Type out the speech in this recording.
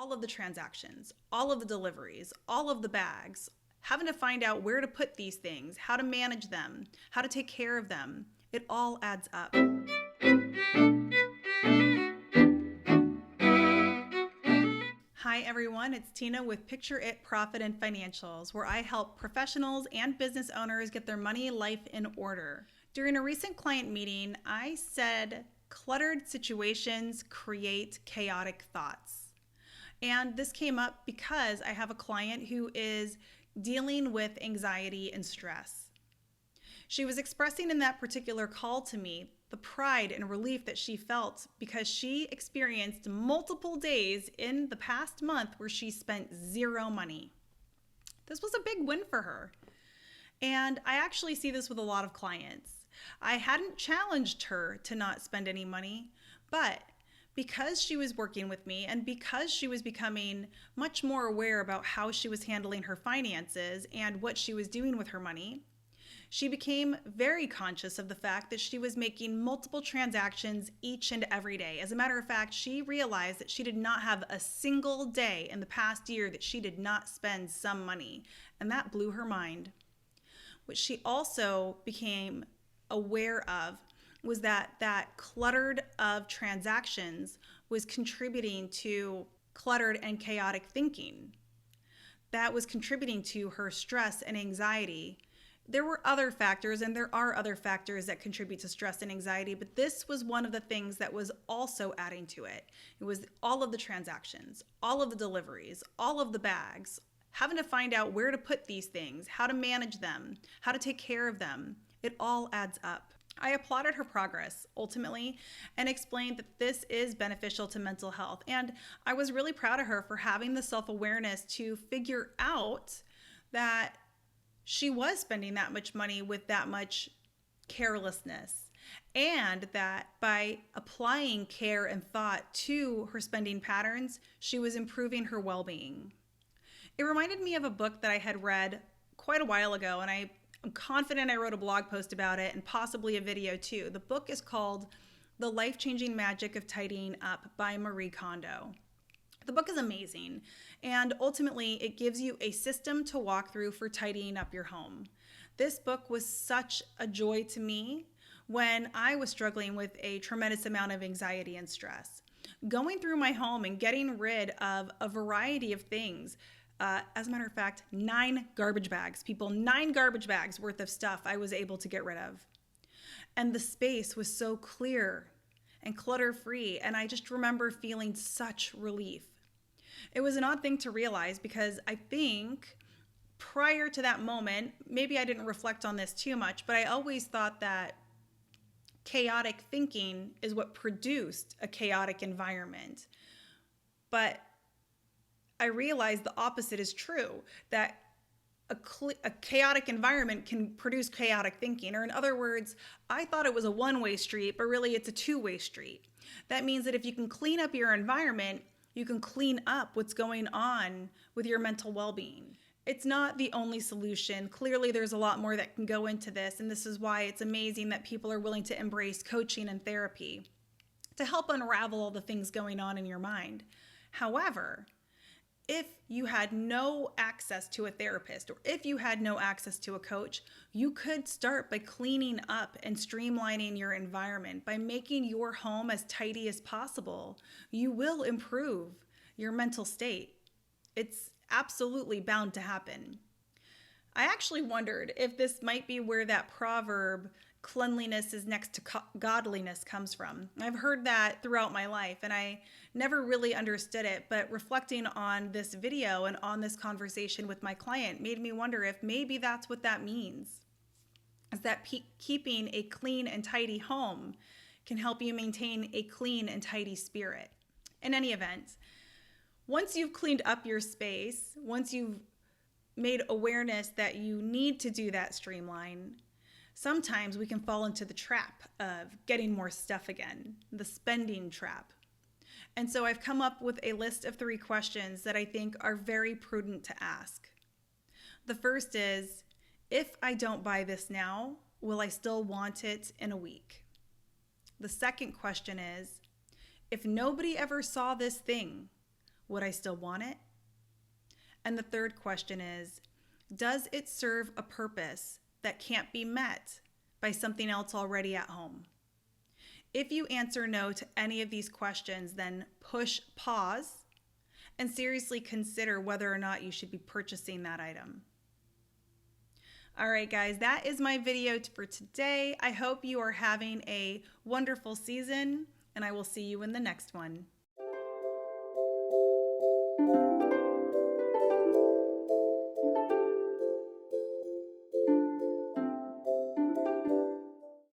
all of the transactions, all of the deliveries, all of the bags, having to find out where to put these things, how to manage them, how to take care of them, it all adds up. Hi everyone, it's Tina with Picture It Profit and Financials, where I help professionals and business owners get their money life in order. During a recent client meeting, I said, cluttered situations create chaotic thoughts. And this came up because I have a client who is dealing with anxiety and stress. She was expressing in that particular call to me the pride and relief that she felt because she experienced multiple days in the past month where she spent zero money. This was a big win for her. And I actually see this with a lot of clients. I hadn't challenged her to not spend any money, but because she was working with me and because she was becoming much more aware about how she was handling her finances and what she was doing with her money, she became very conscious of the fact that she was making multiple transactions each and every day. As a matter of fact, she realized that she did not have a single day in the past year that she did not spend some money, and that blew her mind. What she also became aware of was that cluttered of transactions was contributing to cluttered and chaotic thinking. That was contributing to her stress and anxiety. There were other factors, and there are other factors that contribute to stress and anxiety, but this was one of the things that was also adding to it. It was all of the transactions, all of the deliveries, all of the bags, having to find out where to put these things, how to manage them, how to take care of them. It all adds up. I applauded her progress ultimately and explained that this is beneficial to mental health. And I was really proud of her for having the self-awareness to figure out that she was spending that much money with that much carelessness, and that by applying care and thought to her spending patterns, she was improving her well-being. It reminded me of a book that I had read quite a while ago, and I'm confident I wrote a blog post about it and possibly a video too. The book is called The Life-Changing Magic of Tidying Up by Marie Kondo. The book is amazing, and ultimately it gives you a system to walk through for tidying up your home. This book was such a joy to me when I was struggling with a tremendous amount of anxiety and stress. Going through my home and getting rid of a variety of things. As a matter of fact, 9 garbage bags. 9 garbage bags worth of stuff I was able to get rid of. And the space was so clear and clutter-free, and I just remember feeling such relief. It was an odd thing to realize because I think prior to that moment, maybe I didn't reflect on this too much, but I always thought that chaotic thinking is what produced a chaotic environment. But I realized the opposite is true, that a chaotic environment can produce chaotic thinking. Or in other words, I thought it was a one-way street, but really it's a two-way street. That means that if you can clean up your environment, you can clean up what's going on with your mental well-being. It's not the only solution. Clearly, there's a lot more that can go into this, and this is why it's amazing that people are willing to embrace coaching and therapy to help unravel all the things going on in your mind. However, if you had no access to a therapist or if you had no access to a coach, you could start by cleaning up and streamlining your environment. By making your home as tidy as possible, you will improve your mental state. It's absolutely bound to happen. I actually wondered if this might be where that proverb, cleanliness is next to godliness, comes from. I've heard that throughout my life and I never really understood it, but reflecting on this video and on this conversation with my client made me wonder if maybe that's what that means. Is that keeping a clean and tidy home can help you maintain a clean and tidy spirit. In any event, once you've cleaned up your space, once you've made awareness that you need to do that streamline, sometimes we can fall into the trap of getting more stuff again, the spending trap. And so I've come up with a list of 3 questions that I think are very prudent to ask. The first is, if I don't buy this now, will I still want it in a week? The second question is, if nobody ever saw this thing, Would I still want it? And the third question is, does it serve a purpose that can't be met by something else already at home? If you answer no to any of these questions, then push pause and seriously consider whether or not you should be purchasing that item. All right, guys, that is my video for today. I hope you are having a wonderful season, and I will see you in the next one.